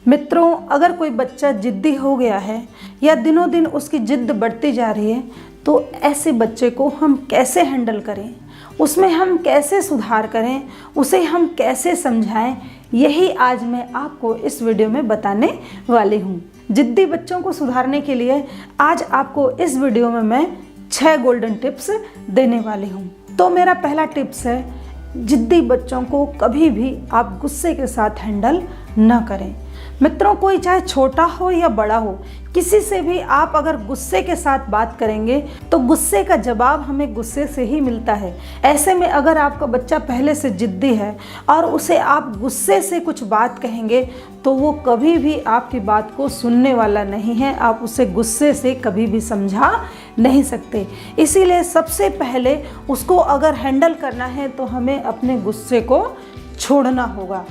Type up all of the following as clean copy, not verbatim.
मित्रों, अगर कोई बच्चा जिद्दी हो गया है या दिनों दिन उसकी जिद्द बढ़ती जा रही है, तो ऐसे बच्चे को हम कैसे हैंडल करें, उसमें हम कैसे सुधार करें, उसे हम कैसे समझाएं, यही आज मैं आपको इस वीडियो में बताने वाली हूँ। जिद्दी बच्चों को सुधारने के लिए आज आपको इस वीडियो में मैं 6 गोल्डन टिप्स देने वाली हूँ। तो मेरा पहला टिप्स है, जिद्दी बच्चों को कभी भी आप गुस्से के साथ हैंडल न करें। मित्रों, कोई चाहे छोटा हो या बड़ा हो, किसी से भी आप अगर गुस्से के साथ बात करेंगे तो गुस्से का जवाब हमें गुस्से से ही मिलता है। ऐसे में अगर आपका बच्चा पहले से जिद्दी है और उसे आप गुस्से से कुछ बात कहेंगे तो वो कभी भी आपकी बात को सुनने वाला नहीं है। आप उसे गुस्से से कभी भी समझा नहीं सकते। इसीलिए सबसे पहले उसको अगर हैंडल करना है तो हमें अपने गुस्से को छोड़ना होगा।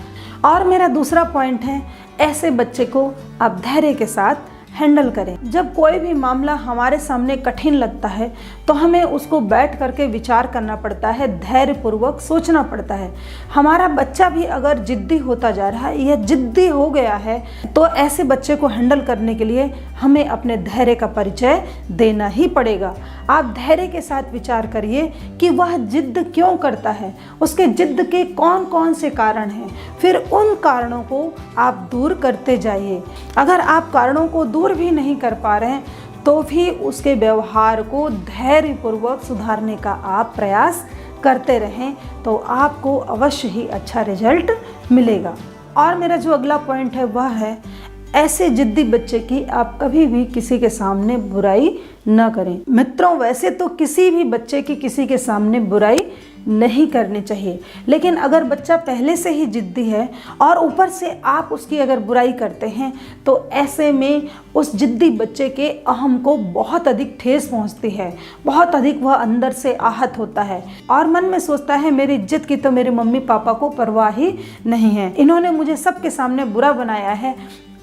और मेरा दूसरा पॉइंट है, ऐसे बच्चे को आप धैर्य के साथ हैंडल करें। जब कोई भी मामला हमारे सामने कठिन लगता है तो हमें उसको बैठ करके विचार करना पड़ता है, धैर्यपूर्वक सोचना पड़ता है। हमारा बच्चा भी अगर जिद्दी होता जा रहा है या जिद्दी हो गया है तो ऐसे बच्चे को हैंडल करने के लिए हमें अपने धैर्य का परिचय देना ही पड़ेगा। आप धैर्य के साथ विचार करिए कि वह जिद्द क्यों करता है, उसके जिद्द के कौन कौन से कारण हैं, फिर उन कारणों को आप दूर करते जाइए। अगर आप कारणों को दूर भी नहीं कर पा रहे हैं तो भी उसके व्यवहार को धैर्यपूर्वक सुधारने का आप प्रयास करते रहें तो आपको अवश्य ही अच्छा रिजल्ट मिलेगा। और मेरा जो अगला पॉइंट है वह है, ऐसे जिद्दी बच्चे की आप कभी भी किसी के सामने बुराई न करें। मित्रों, वैसे तो किसी भी बच्चे की किसी के सामने बुराई नहीं करनी चाहिए, लेकिन अगर बच्चा पहले से ही जिद्दी है और ऊपर से आप उसकी अगर बुराई करते हैं तो ऐसे में उस जिद्दी बच्चे के अहम को बहुत अधिक ठेस पहुंचती है, बहुत अधिक वह अंदर से आहत होता है और मन में सोचता है, मेरी इज्जत की तो मेरे मम्मी पापा को परवाह ही नहीं है, इन्होंने मुझे सबके सामने बुरा बनाया है,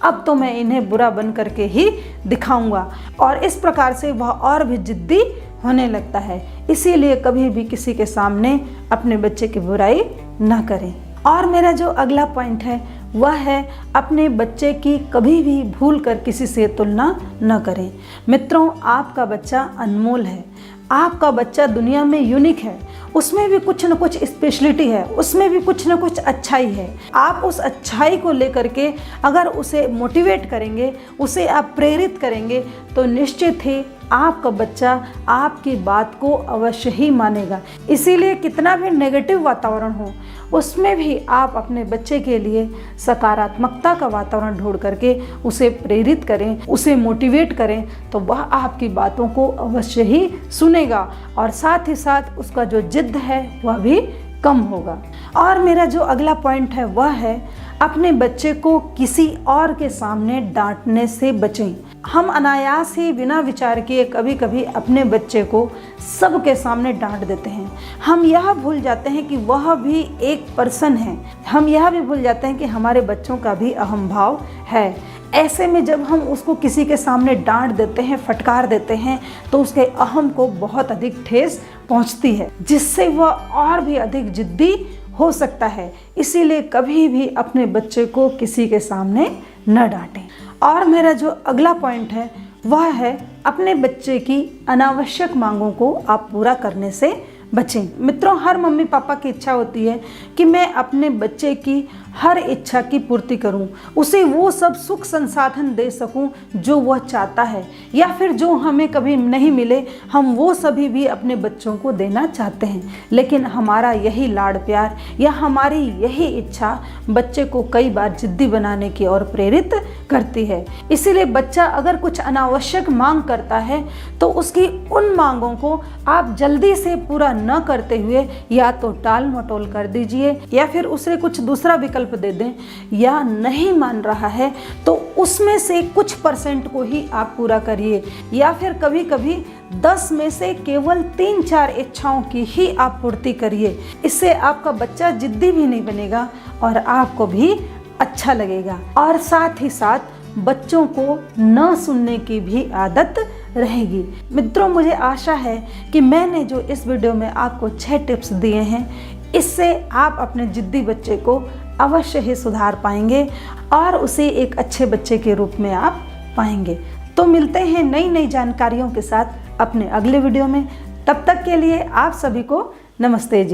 अब तो मैं इन्हें बुरा बन करके ही दिखाऊंगा। और इस प्रकार से वह और भी जिद्दी होने लगता है। इसीलिए कभी भी किसी के सामने अपने बच्चे की बुराई न करें। और मेरा जो अगला पॉइंट है वह है, अपने बच्चे की कभी भी भूल कर किसी से तुलना न करें। मित्रों, आपका बच्चा अनमोल है, आपका बच्चा दुनिया में यूनिक है, उसमें भी कुछ न कुछ स्पेशलिटी है, उसमें भी कुछ न कुछ अच्छाई है। आप उस अच्छाई को लेकर के अगर उसे मोटिवेट करेंगे, उसे आप प्रेरित करेंगे तो निश्चित ही आपका बच्चा आपकी बात को अवश्य ही मानेगा। इसीलिए कितना भी नेगेटिव वातावरण हो उसमें भी आप अपने बच्चे के लिए सकारात्मकता का वातावरण ढूंढ करके उसे प्रेरित करें, उसे मोटिवेट करें तो वह आपकी बातों को अवश्य ही सुनेगा और साथ ही साथ उसका जो जिद है वह भी कम होगा। और मेरा जो अगला पॉइंट है वह है, अपने बच्चे को किसी और के सामने डांटने से बचें। हम अनायास ही बिना विचार किए कभी कभी अपने बच्चे को सबके सामने डांट देते हैं। हम यह भूल जाते हैं कि वह भी एक पर्सन है, हम यह भी भूल जाते हैं कि हमारे बच्चों का भी अहम भाव है। ऐसे में जब हम उसको किसी के सामने डांट देते हैं, फटकार देते हैं तो उसके अहम को बहुत अधिक ठेस पहुंचती है, जिससे वह और भी अधिक जिद्दी हो सकता है। इसीलिए कभी भी अपने बच्चे को किसी के सामने न डांटें। और मेरा जो अगला पॉइंट है वह है, अपने बच्चे की अनावश्यक मांगों को आप पूरा करने से बचें। मित्रों, हर मम्मी पापा की इच्छा होती है कि मैं अपने बच्चे की हर इच्छा की पूर्ति करूं, उसे वो सब सुख संसाधन दे सकूं जो वह चाहता है, या फिर जो हमें कभी नहीं मिले हम वो सभी भी अपने बच्चों को देना चाहते हैं। लेकिन हमारा यही लाड़ प्यार या हमारी यही इच्छा बच्चे को कई बार जिद्दी बनाने की ओर प्रेरित करती है। इसीलिए बच्चा अगर कुछ अनावश्यक मांग करता है तो उसकी उन मांगों को आप जल्दी से पूरा न करते हुए या तो टाल मटोल कर दीजिए या फिर उसे कुछ दूसरा विकल्प दे दें, या नहीं मान रहा है तो उसमें से कुछ % को ही आप पूरा करिए, या फिर कभी कभी 10 में से केवल 3-4 इच्छाओं की ही आप पूर्ति करिए। इससे आपका बच्चा जिद्दी भी नहीं बनेगा और आपको भी अच्छा लगेगा। और साथ ही साथ बच्चों को न सुनने की भी आदत रहेगी। मित्रों, मुझे आशा है कि मैंने जो इस वीडियो में आपको 6 टिप्स दिए हैं, इससे आप अपने जिद्दी बच्चे को अवश्य ही सुधार पाएंगे और उसे एक अच्छे बच्चे के रूप में आप पाएंगे। तो मिलते हैं नई नई जानकारियों के साथ अपने अगले वीडियो में। तब तक के लिए आप सभी को नमस्ते जी।